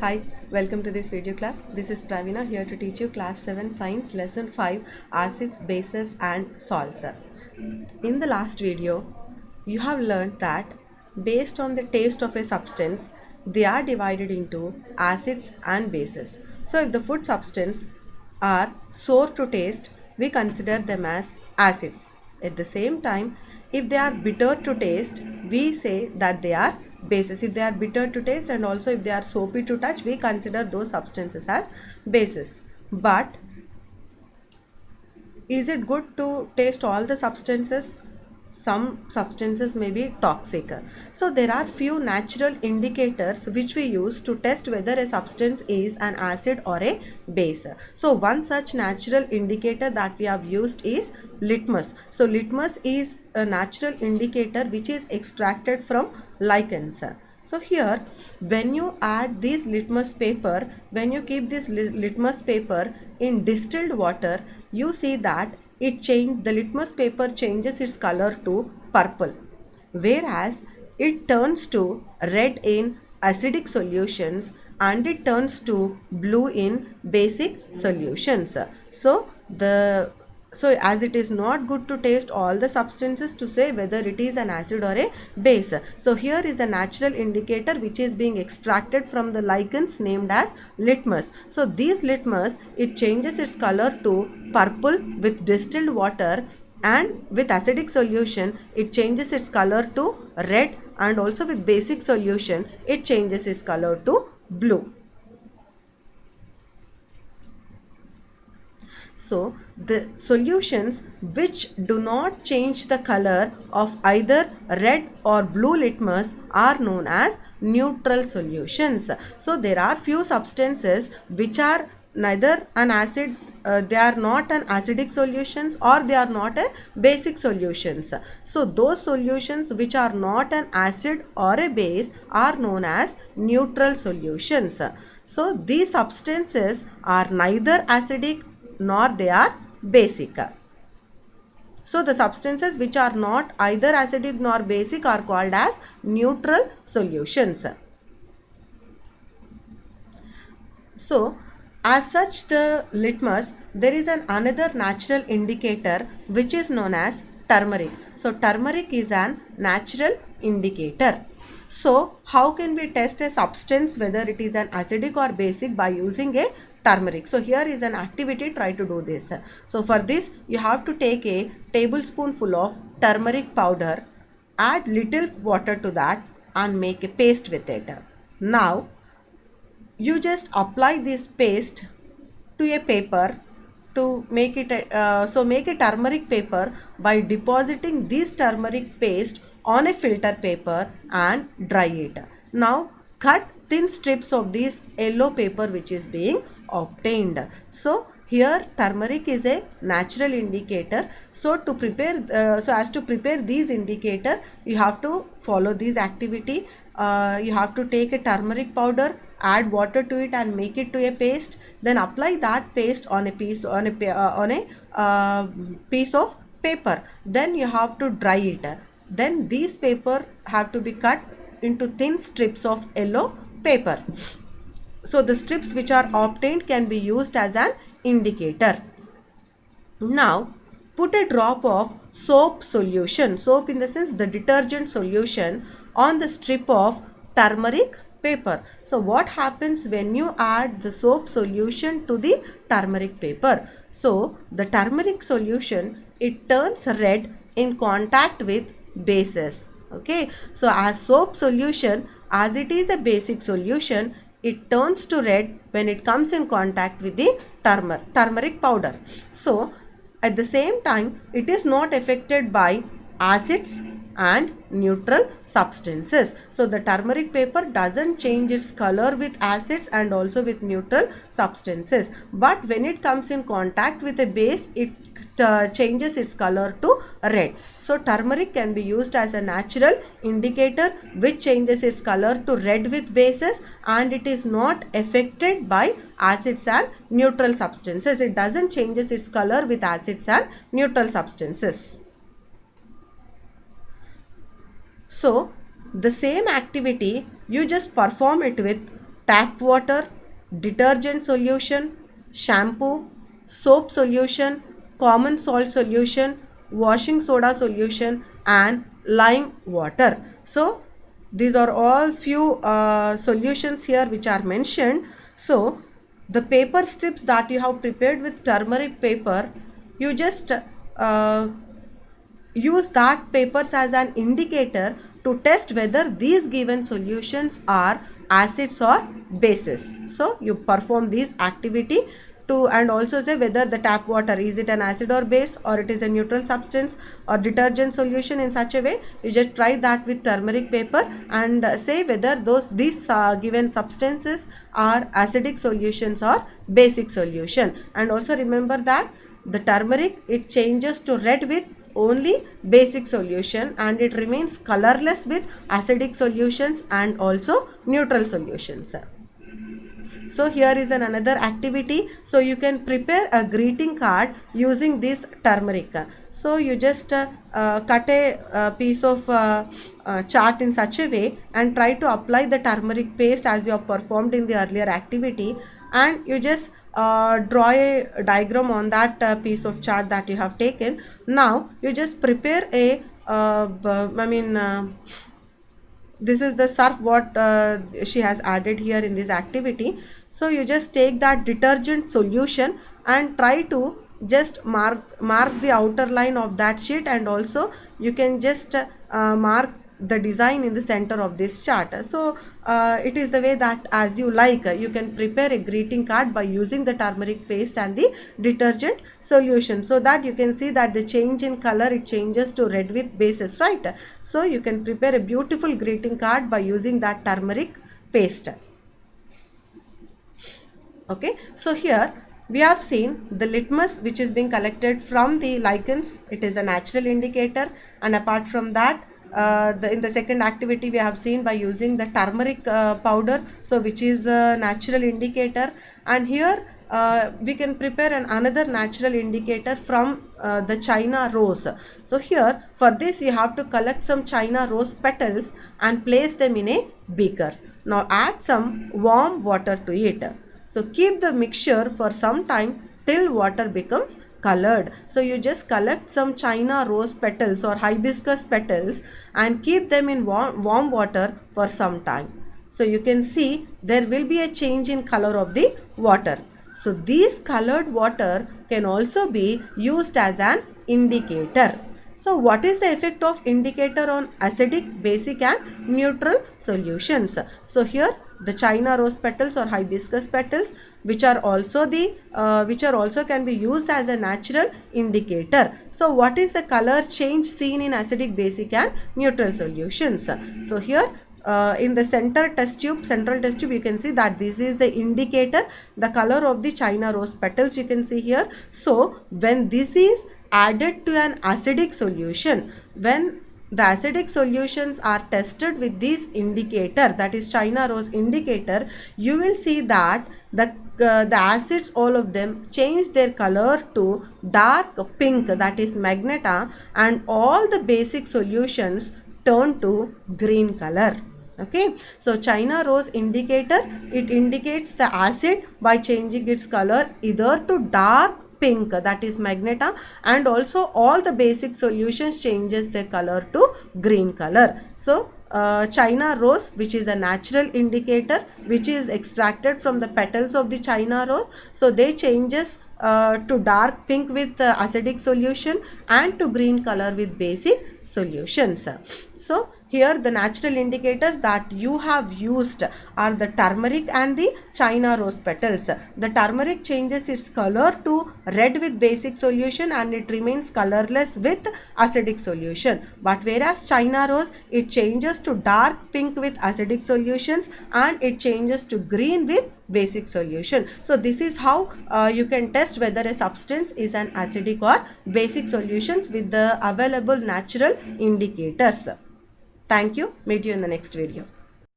Hi, welcome to this video class. This is Pravina here to teach you class 7 science lesson 5 acids, bases and salts. In the last video, you have learned that based on the taste of a substance, they are divided into acids and bases. So if the food substance are sour to taste, we consider them as acids. At the same time, if they are bitter to taste, we say that they are bases. If they are bitter to taste and also if they are soapy to touch, we consider those substances as bases. But is it good to taste all the substances? Some substances may be toxic. So there are few natural indicators which we use to test whether a substance is an acid or a base. So one such natural indicator that we have used is litmus. So litmus is a natural indicator which is extracted from lichens. So here, when you add this litmus paper, when you keep this litmus paper in distilled water, you see that the litmus paper changes its color to purple, whereas it turns to red in acidic solutions and it turns to blue in basic solutions. So as it is not good to taste all the substances to say whether it is an acid or a base. So here is a natural indicator which is being extracted from the lichens named as litmus. So these litmus, it changes its color to purple with distilled water, and with acidic solution it changes its color to red, and also with basic solution it changes its color to blue. So the solutions which do not change the color of either red or blue litmus are known as neutral solutions. So there are few substances which are neither an acid, they are not an acidic solutions or they are not a basic solutions. So those solutions which are not an acid or a base are known as neutral solutions. So these substances are neither acidic nor they are basic. So the substances which are not either acidic nor basic are called as neutral solutions. So as such, the litmus, there is another natural indicator which is known as turmeric. So turmeric is an natural indicator. So how can we test a substance whether it is an acidic or basic? By using a turmeric. So here is an activity, try to do this. So for this you have to take a tablespoonful of turmeric powder, add little water to that and make a paste with it. Now you just apply this paste to a paper to make it make a turmeric paper by depositing this turmeric paste on a filter paper and dry it. Now cut thin strips of this yellow paper which is being obtained. So here turmeric is a natural indicator. So to prepare these indicator, you have to follow this activity. You have to take a turmeric powder, add water to it and make it to a paste, then apply that paste on a piece of paper. Then you have to dry it. Then these paper have to be cut into thin strips of yellow paper. So the strips which are obtained can be used as an indicator. Now put a drop of soap solution, soap in the sense the detergent solution, on the strip of turmeric paper. So what happens when you add the soap solution to the turmeric paper? So the turmeric solution, it turns red in contact with bases. Okay, so as soap solution, as it is a basic solution, it turns to red when it comes in contact with the turmeric powder. So at the same time, it is not affected by acids and neutral substances. So the turmeric paper doesn't change its color with acids and also with neutral substances. But when it comes in contact with a base, it changes its color to red. So turmeric can be used as a natural indicator which changes its color to red with bases, and it is not affected by acids and neutral substances. It doesn't changes its color with acids and neutral substances. So the same activity you just perform it with tap water, detergent solution, shampoo, soap solution, common salt solution, washing soda solution, and lime water. So these are all few solutions here which are mentioned. So the paper strips that you have prepared with turmeric paper, you just use that papers as an indicator to test whether these given solutions are acids or bases. So you perform this activity to and also say whether the tap water, is it an acid or base, or it is a neutral substance or detergent solution. In such a way, you just try that with turmeric paper and say whether these given substances are acidic solutions or basic solution. And also remember that the turmeric, it changes to red with only basic solution, and it remains colorless with acidic solutions and also neutral solutions. So here is another activity. So you can prepare a greeting card using this turmeric. So you just cut a piece of chart in such a way and try to apply the turmeric paste as you have performed in the earlier activity, and you just draw a diagram on that piece of chart that you have taken. Now you just prepare a this is the surf what she has added here in this activity. So you just take that detergent solution and try to just mark the outer line of that sheet, and also you can just mark the design in the center of this chart. So it is the way that as you like, you can prepare a greeting card by using the turmeric paste and the detergent solution, so that you can see that the change in color, it changes to red with bases, right? So you can prepare a beautiful greeting card by using that turmeric paste. Okay, so here we have seen the litmus which is being collected from the lichens. It is a natural indicator, and apart from that, in the second activity we have seen by using the turmeric powder, so which is a natural indicator. And here we can prepare another natural indicator from the China rose. So here for this you have to collect some China rose petals and place them in a beaker. Now add some warm water to it. So keep the mixture for some time till water becomes colored. So you just collect some China rose petals or hibiscus petals and keep them in warm water for some time. So you can see there will be a change in color of the water. So these colored water can also be used as an indicator. So what is the effect of indicator on acidic, basic and neutral solutions? So here the China rose petals or hibiscus petals, which are also can be used as a natural indicator. So what is the color change seen in acidic, basic and neutral solutions? So here in the central test tube, you can see that this is the indicator, the color of the China rose petals you can see here. So when this is added to an acidic solution, when the acidic solutions are tested with this indicator, that is China rose indicator, you will see that the acids, all of them change their color to dark pink, that is Magenta, and all the basic solutions turn to green color. Okay, so China rose indicator, it indicates the acid by changing its color either to dark pink, that is Magenta, and also all the basic solutions changes their color to green color. So China rose, which is a natural indicator, which is extracted from the petals of the China rose, so they changes to dark pink with acidic solution and to green color with basic solutions. So here the natural indicators that you have used are the turmeric and the China rose petals. The turmeric changes its color to red with basic solution and it remains colorless with acidic solution. But whereas China rose, it changes to dark pink with acidic solutions and it changes to green with basic solution. So this is how you can test whether a substance is an acidic or basic solutions with the available natural indicators. Thank you. Meet you in the next video.